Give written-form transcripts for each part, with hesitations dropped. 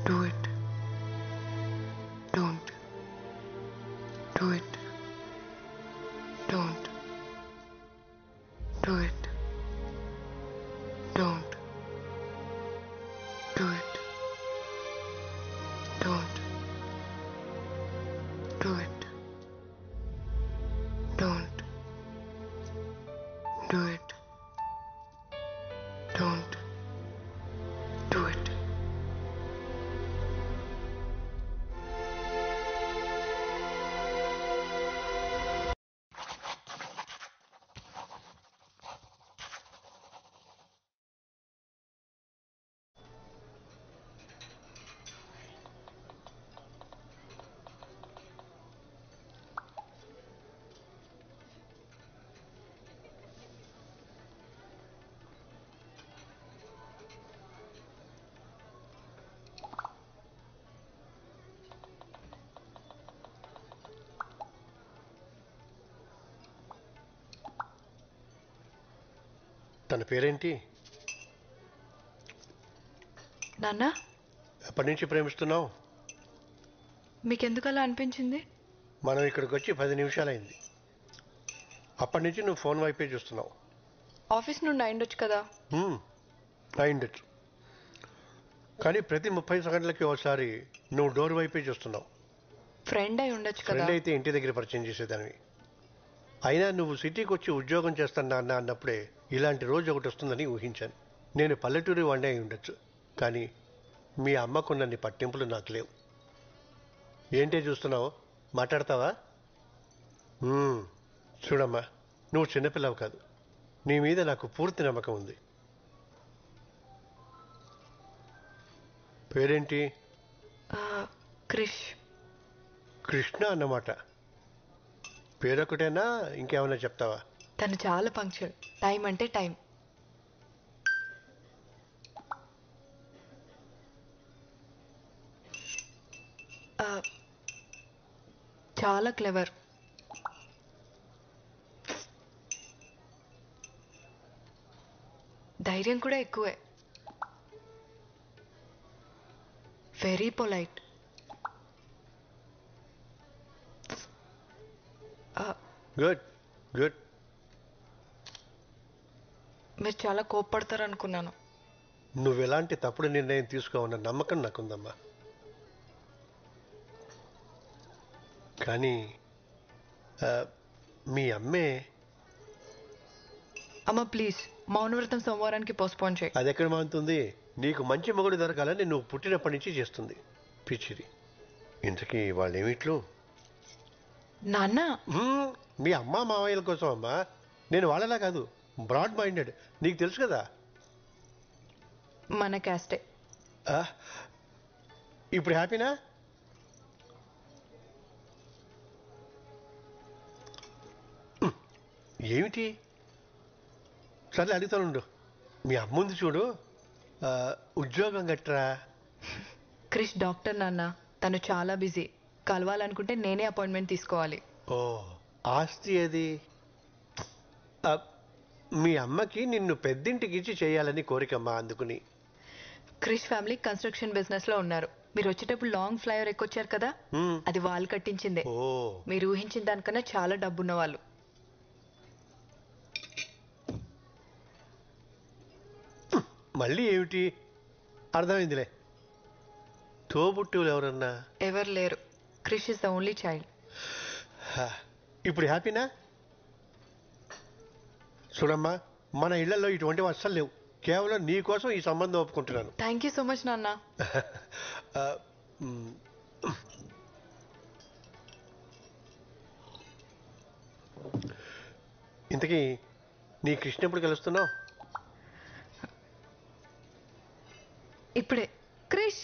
Do it. Don't. Do it. Don't. Do it. Don't. Do it. Don't. Do it. Don't. Do it. Don't. Do it. తన పేరేంటి? నాన్న, ఎప్పటి నుంచి ప్రేమిస్తున్నావు? మీకెందుకు అలా అనిపించింది? మనం ఇక్కడికి వచ్చి 10 నిమిషాలైంది. అప్పటి నుంచి నువ్వు ఫోన్ వైపే చూస్తున్నావు. ఆఫీస్ నుండి అయిండొచ్చు కదా. అయిండొచ్చు, కానీ ప్రతి 30 సెకండ్లకి ఒకసారి నువ్వు డోర్ వైపే చూస్తున్నావు. ఫ్రెండ్ అయి ఉండొచ్చు కదా. ఫ్రెండ్ అయితే ఇంటి దగ్గర పరిచయం చేసేదానివి. అయినా నువ్వు సిటీకి వచ్చి ఉద్యోగం చేస్తాను నాన్న అన్నప్పుడే ఇలాంటి రోజు ఒకటి వస్తుందని ఊహించాను. నేను పల్లెటూరి వాడినే అయి ఉండొచ్చు, కానీ మీ అమ్మకున్నన్ని పట్టింపులు నాకు లేవు. ఏంటే చూస్తున్నావు? మాట్లాడతావా? చూడమ్మా, నువ్వు చిన్నపిల్లవు కాదు. నీ మీద నాకు పూర్తి నమ్మకం ఉంది. పేరేంటి? క్రిష్. కృష్ణ అన్నమాట. పేరొకటేనా, ఇంకేమైనా చెప్తావా? తను చాలా పంక్చువల్. టైం అంటే టైం. చాలా క్లెవర్. ధైర్యం కూడా ఎక్కువే. Very polite. Good good. మీరు చాలా కోప్పడతారు అనుకున్నాను. నువ్వు ఎలాంటి తప్పుడు నిర్ణయం తీసుకోవన్న నమ్మకం నాకుందమ్మా. కానీ మీ అమ్మే. అమ్మ ప్లీజ్, మౌనవ్రతం సోమవారానికి పోస్ట్పోన్ చేయి. అది ఎక్కడ మానుతుంది? నీకు మంచి మొగుడు దొరకాలని నువ్వు పుట్టినప్పటి నుంచి చేస్తుంది పిచ్చిది. ఇంతకీ వాళ్ళేమిట్లు? నాన్న, మీ అమ్మ మావయ్యల కోసం అమ్మా. నేను వాళ్ళలా కాదు, బ్రాడ్ మైండెడ్. నీకు తెలుసు కదా. మన క్యాస్టే. ఇప్పుడు హ్యాపీనా? ఏమిటి? సర్లే అడుగుతానుండు. మీ అమ్ముంది చూడు, ఉద్యోగం గట్రా. క్రిష్ డాక్టర్ నాన్న. తను చాలా బిజీ. కలవాలనుకుంటే నేనే అపాయింట్మెంట్ తీసుకోవాలి. ఓ, ఆస్తి అది. మీ అమ్మకి నిన్ను పెద్దింటికి ఇచ్చి చేయాలని కోరికమ్మా, అందుకుని. క్రిష్ ఫ్యామిలీ కన్స్ట్రక్షన్ బిజినెస్ లో ఉన్నారు. మీరు వచ్చేటప్పుడు లాంగ్ ఫ్లైఓవర్ ఎక్కొచ్చారు కదా, అది వాళ్ళు కట్టించిందే. మీరు ఊహించిన దానికన్నా చాలా డబ్బున్న వాళ్ళు. మళ్ళీ ఏమిటి? అర్థమైందిలే. తోబుట్టువులు ఎవరన్నా? ఎవరు లేరు. Krish is the only child. ఇప్పుడు హ్యాపీనా? చూడమ్మా, మన ఇళ్లలో ఇటువంటి అస్సలు లేవు. కేవలం నీ కోసం ఈ సంబంధం ఒప్పుకుంటున్నాను. థ్యాంక్ యూ సో మచ్ నాన్న. ఇంతకీ నీ కృష్ణ ఎప్పుడు కలుస్తున్నావు? ఇప్పుడే. క్రిష్,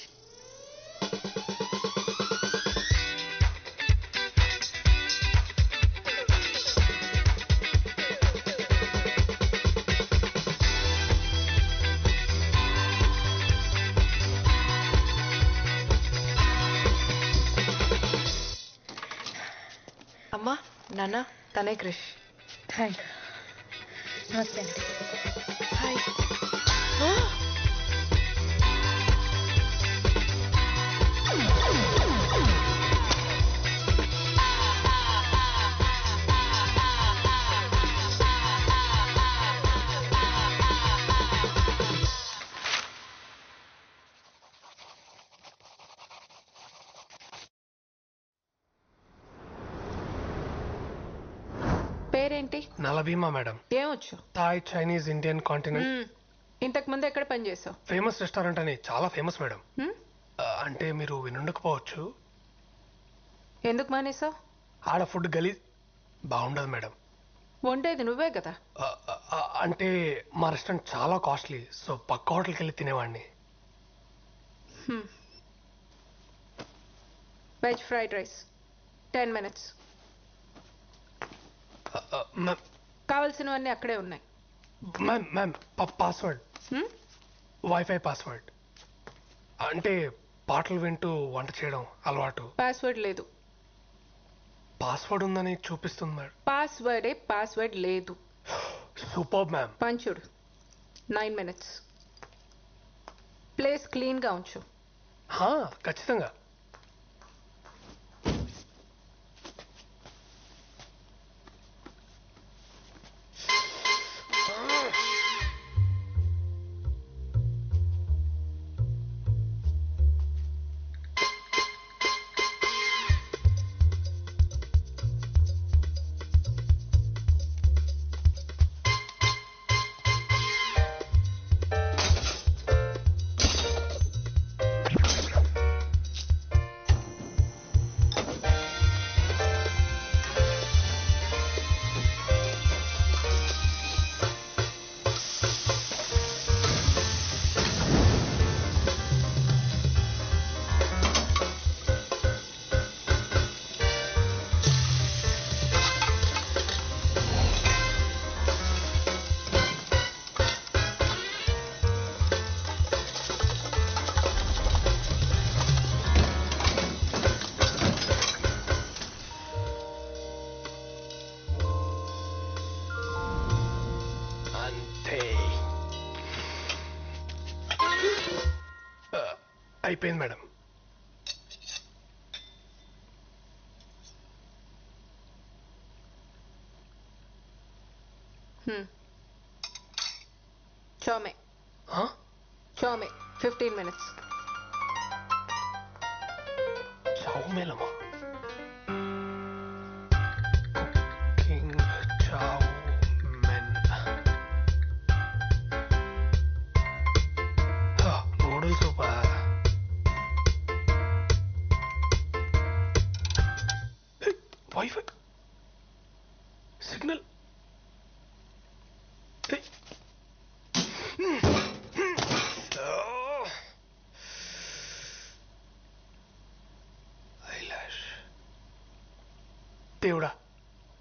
అమ్మా నాన్న, తనే క్రిష్. హాయ్. నమస్తే అండి. హాయ్. పేరేంటి? నలభీమా మేడం. ఏమొచ్చు? Thai, Chinese, Indian, continent. ఇంతకు ముందు ఎక్కడ పని చేసావు? ఫేమస్ రెస్టారెంట్ అని చాలా ఫేమస్ మేడం. అంటే మీరు వినుండకపోవచ్చు. ఎందుకు మానేసావు? ఆడ ఫుడ్ గలీజ్ బాగుండదు మేడం. వండేది నువ్వే కదా. అంటే మా రెస్టారెంట్ చాలా కాస్ట్లీ, సో పక్క హోటల్కి వెళ్ళి తినేవాడిని. Veg fried rice 10 minutes. కావాల్సినవన్నీ అక్కడే ఉన్నాయి. Ma'am password, wifi password. అంటే పాటలు వింటూ వంట చేయడం అలవాటు. పాస్వర్డ్ లేదు. పాస్వర్డ్ ఉందని చూపిస్తుంది మేడం. పాస్వర్డ్ లేదు. Super ma'am. పంచుడు 9 minutes. ప్లేస్ క్లీన్గా ఉంచు. ఖచ్చితంగా. అయిపోయింది మేడం. Chow mein 15 minutes. చౌమేలమా? Cooking chow mein. నూడిల్స్ సూపా. Wifi signal. దేవుడా,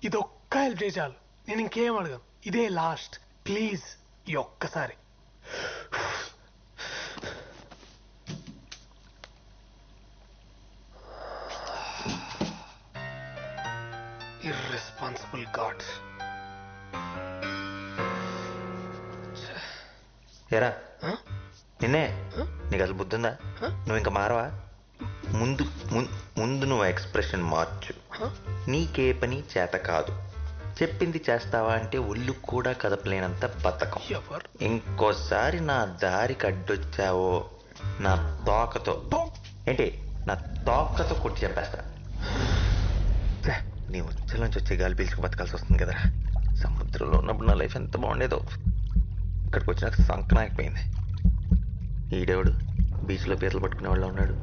ఇదొక్క హెల్ప్ చేయి చాలు. నేను ఇంకేం అడగను. ఇదే లాస్ట్. ప్లీజ్ ఈ ఒక్కసారి. Irresponsible gods. ఏరా నిన్నే, నీకు అసలు బుద్ధి ఉందా? నువ్వు ఇంకా మారవా? ముందు ముందు నువ్వు ఎక్స్ప్రెషన్ మార్చు. నీకే పని చేత కాదు. చెప్పింది చేస్తావా అంటే ఒళ్ళు కూడా కదపలేనంత బతకం. ఇంకోసారి నా దారికి అడ్డొచ్చావో నా తోకతో నా తోకతో కొట్టి చెప్పేస్తా. నీ ఉచ్చలోంచి వచ్చే గాలి పీల్చుకు బతకాల్సి వస్తుంది కదరా. సముద్రంలో ఉన్నప్పుడు నా లైఫ్ ఎంత బాగుండేదో. ఇక్కడికి వచ్చినాక సంకనాకపోయింది. ఈడేవాడు బీచ్లో పీతలు పట్టుకునే వాళ్ళు ఉన్నాడు.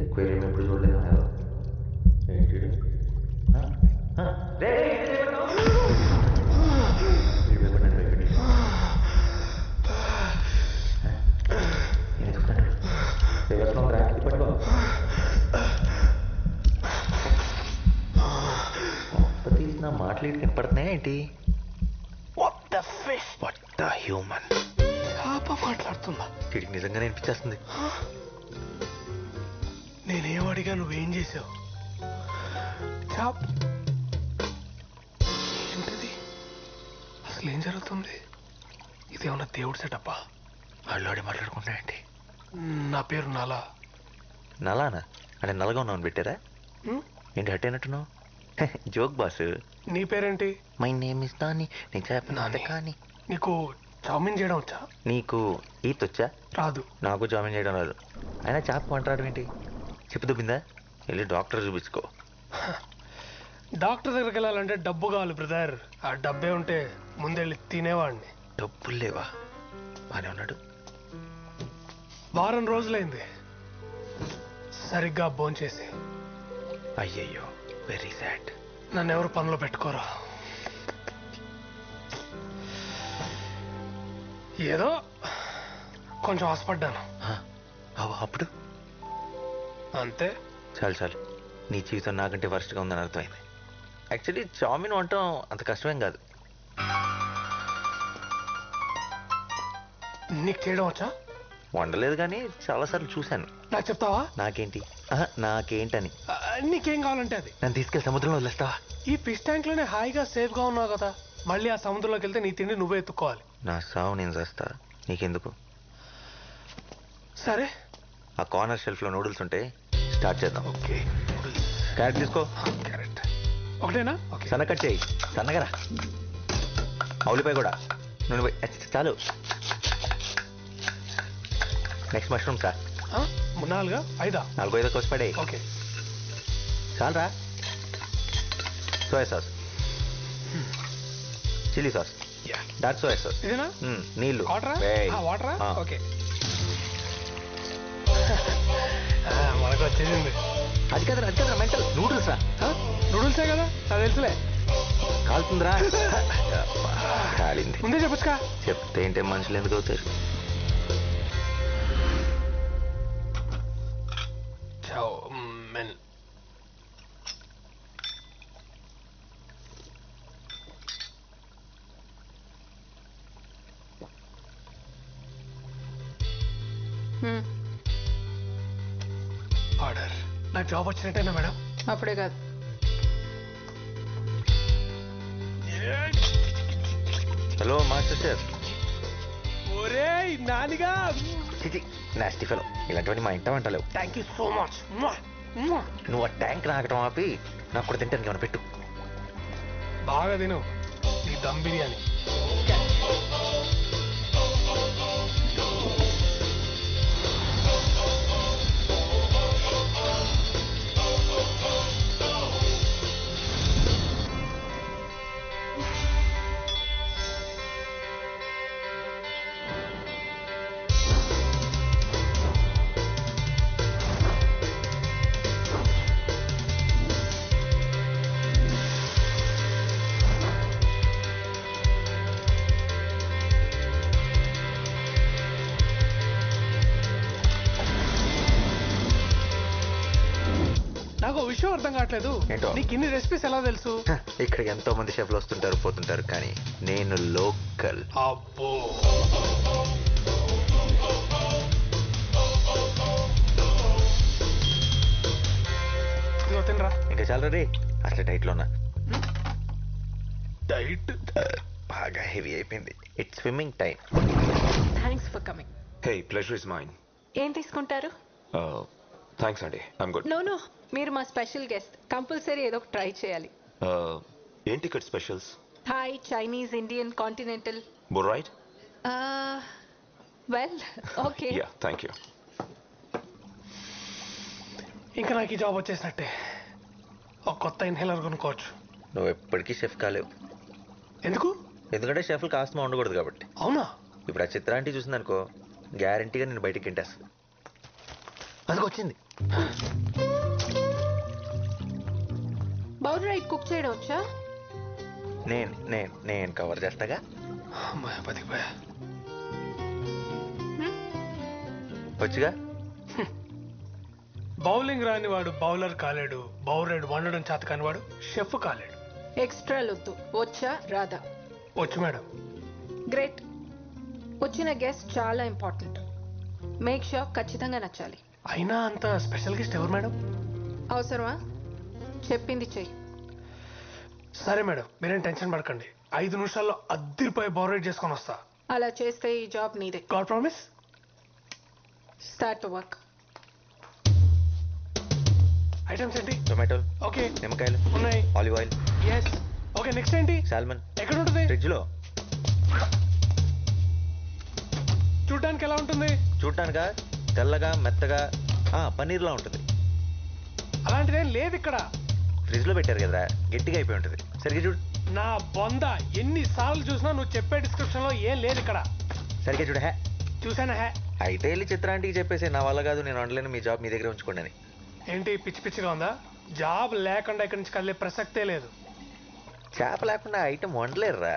ఎక్కువ ఎప్పుడు చూడలేదు. తీసిన మాటలు కనపడుతున్నాయా ఏంటి? హ్యూమన్ మాట్లాడుతుందా? వీడికి నిజంగానే అనిపించేస్తుంది. నేనేం అడిగా, నువ్వేం చేసావు? ఏంటిది? అసలు ఏం జరుగుతుంది? ఇదేమన్నా దేవుడి సెటప్పా? వాళ్ళోడి మాట్లాడుకుంటాయండి. నా పేరు నలా. నలానా? అంటే నల్లగా ఉన్నావు పెట్టారా? ఏంటి హట్ అయినట్టున్నావు? Joke boss. నీ పేరేంటి? My name is Nani. నేను చెప్పిన కానీ. నీకు చామిన్ చేయడం వచ్చా? నీకు ఈత వచ్చా? రాదు. నాకు చామిన్ చేయడం రాదు. అయినా చేప అంటాడు ఏంటి? చెప్పు దుబ్బిందా? వెళ్ళి డాక్టర్ చూపించుకో. డాక్టర్ దగ్గరికి వెళ్ళాలంటే డబ్బు కావాలి బ్రదర్. ఆ డబ్బే ఉంటే ముందెళ్ళి తినేవాడిని. డబ్బులు లేవా? బానే ఉన్నాడు. వారం రోజులైంది సరిగ్గా భోంచేసి. అయ్యయ్యో, వెరీ సాడ్. నన్ను ఎవరు పనిలో పెట్టుకోరా. ఏదో కొంచెం ఆశపడ్డాను అప్పుడు అంతే. చాలు చాలు, నీ జీవితం నాకంటే వర్స్ట్గా ఉందని అర్థమైంది. యాక్చువల్లీ చామిన్ వంటం అంత కష్టమేం కాదు. నీకు చేయడం వచ్చా? వండలేదు కానీ చాలాసార్లు చూశాను. నాకు చెప్తావా? నాకేంటి? నాకేంటని. నీకేం కావాలంటే అది. నన్ను తీసుకెళ్ళి సముద్రంలో వదిలేస్తావా? ఈ ఫిష్ ట్యాంక్ లోనే హాయిగా సేఫ్ గా ఉన్నావు కదా, మళ్ళీ ఆ సముద్రంలోకి వెళ్తే నీ తిండి నువ్వే ఎత్తుకోవాలి. నా సావు నేను చేస్తా, నీకెందుకు? సరే, ఆ కార్నర్ షెల్ఫ్ లో నూడిల్స్ ఉంటే స్టార్ట్ చేద్దాం. ఓకే. క్యారెట్ తీసుకో. క్యారెట్ ఒకటేనా? ఓకే. సన్న కట్ చేయి, సన్నగరా. ఉల్లిపాయ కూడా. నూనె చాలు. Next mushroom sir. 4 5 4 5 కోసి పడే. ఓకే. చాలరా. Soya sauce, chilli sauce, dark soya sauce. ఇదేనా? నీళ్ళు. వాటరా? ఓకే. మనకు వచ్చేసింది. అది కదరా మెంటల్. నూడిల్స్ రా. నూడిల్సే కదా, అది తెలుసులే. కాలుతుందిరా. కాలింది. ముందే చెప్పొచ్చుకా. చెప్తే ఏంటే మనుషులు ఎందుకు అవుతారు? మెన్ ఆర్డర్. నాకు జాబ్ వచ్చినట్టేనా మేడం? అప్పుడే కాదు. Hello master chef. ఒరే నానిగా. చిచి, నాస్టీ ఫెలో. ఇలాంటివన్నీ మా ఇంట వంటలేవు. Thank you so much. నువ్వు ఆ ట్యాంక్ నాకటం ఆపి నాకు కూడా తింటానికి ఏమైనా పెట్టు. బాగా తిను ఈ దమ్ బిర్యానీ. నాకు విషయం అర్థం కావట్లేదు. ఏంటో? నీకు ఇన్ని రెసిపీస్ ఎలా తెలుసు? ఇక్కడికి ఎంతో మంది షెఫ్లు వస్తుంటారు పోతుంటారు, కానీ నేను లోకల్. అబ్బో. నువ్వు తినరా. ఇంకా చాలా రే. అసలు డైట్ లో ఉన్నా. డైట్ బాగా హెవీ అయిపోయింది. It's swimming time. Thanks for coming. Hey, pleasure is mine. ఏం తీసుకుంటారు? Thanks, Andy. I'm good. No మీరు మా స్పెషల్ గెస్ట్. కంపల్సరీ ఏదో ఒక ట్రై చేయాలి. ఏం ticket specials? Thai, Chinese, Indian, continental. Both right? Well, okay. Yeah, thank you. ఇంకా నాకు ఈ జాబ్ వచ్చేసినట్టే. ఒక కొత్త ఇన్హేలర్ కొనుక్కోవచ్చు. నువ్వు ఎప్పటికీ షెఫ్ కాలేవు. ఎందుకు? ఎందుకంటే షెఫ్లు కాస్త ఉండకూడదు కాబట్టి. అవునా? ఇప్పుడు ఆ చిత్రాంటి చూసిందనుకో, గ్యారంటీగా నేను బయటికి తింటేస్తుంది. అందుకు వచ్చింది. బౌల్ రైట్ కుక్ చేయడం వచ్చా? నేను కవర్ చేస్తాగా. అమ్మాయి బతికిపోయా. వచ్చుగా. బౌలింగ్ రాని వాడు బౌలర్ కాలేడు. బౌలర్ వండడం చేత కాని వాడు షెఫ్ కాలేడు. ఎక్స్ట్రా లొద్దు. వచ్చా రాదా? వచ్చు మేడం. గ్రేట్. వచ్చిన గెస్ట్ చాలా ఇంపార్టెంట్. మేక్ షూర్ ఖచ్చితంగా నచ్చాలి. అయినా అంత స్పెషల్ గెస్ట్ ఎవరు మేడం? అవసరమా? చెప్పింది చెయ్యి. సరే మేడం, మీరేం టెన్షన్ పడకండి. 5 నిమిషాల్లో అద్దరిపోయి బౌలర్ చేసుకొని వస్తా. అలా చేస్తే ఈ జాబ్ నీదే. God promise. Start to work. Items ఏంటి? టొమాటోలు, ఓకే. నిమ్మకాయలు ఉన్నాయి. Olive oil. Yes. Okay, next ఏంటి? సాల్మన్. ఎక్కడ ఉంటుంది? ఫ్రిడ్జ్ లో. చూడడానికి ఎలా ఉంటుంది? చూడటానికా? తెల్లగా మెత్తగా పన్నీర్లా ఉంటుంది. అలాంటిదేం లేదు ఇక్కడ. ఫ్రిడ్జ్ లో పెట్టారు కదరా, గట్టిగా అయిపోయి ఉంటుంది. సరిగ్గా చూడు. నా బొంద ఎన్నిసార్లు చూసినా నువ్వు చెప్పే డిస్క్రిప్షన్ లో ఏం లేదు ఇక్కడ. సరిగ్గా చూడు. హే, చూసానా? హే అయితే వెళ్ళి చిత్రాంటికి చెప్పేసి నా వల్ల కాదు, నేను వండలేను, మీ జాబ్ మీ దగ్గర ఉంచుకోండి అని. ఏంటి పిచ్చి పిచ్చిగా ఉందా? జాబ్ లేకుండా ఇక్కడి నుంచి కదిలే ప్రసక్తే లేదు. చేప లేకుండా ఐటమ్ వండలేరురా.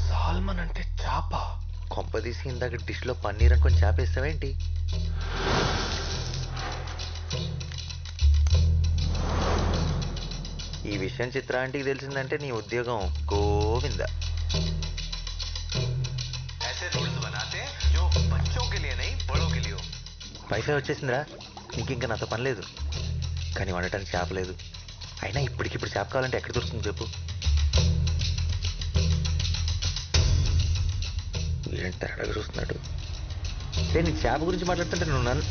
సాల్మన్ అంటే చేప? కొంపదీసి ఇందాక డిష్ లో పన్నీర్ అనుకొని చేపేస్తావేంటి? ఈ విషయం చిత్రాంటికి తెలిసిందంటే నీ ఉద్యోగం గోవింద. వైఫై వచ్చేసిందిరా, నీకు ఇంకా నాతో పని లేదు. కానీ వండటానికి చేప లేదు. అయినా ఇప్పటికిప్పుడు చేప కావాలంటే ఎక్కడ దొరుకుతుంది చెప్పు? ఏంటి తేడాగా చూస్తున్నాడు? నేను చేప గురించి మాట్లాడుతుంటే నువ్వు నన్ను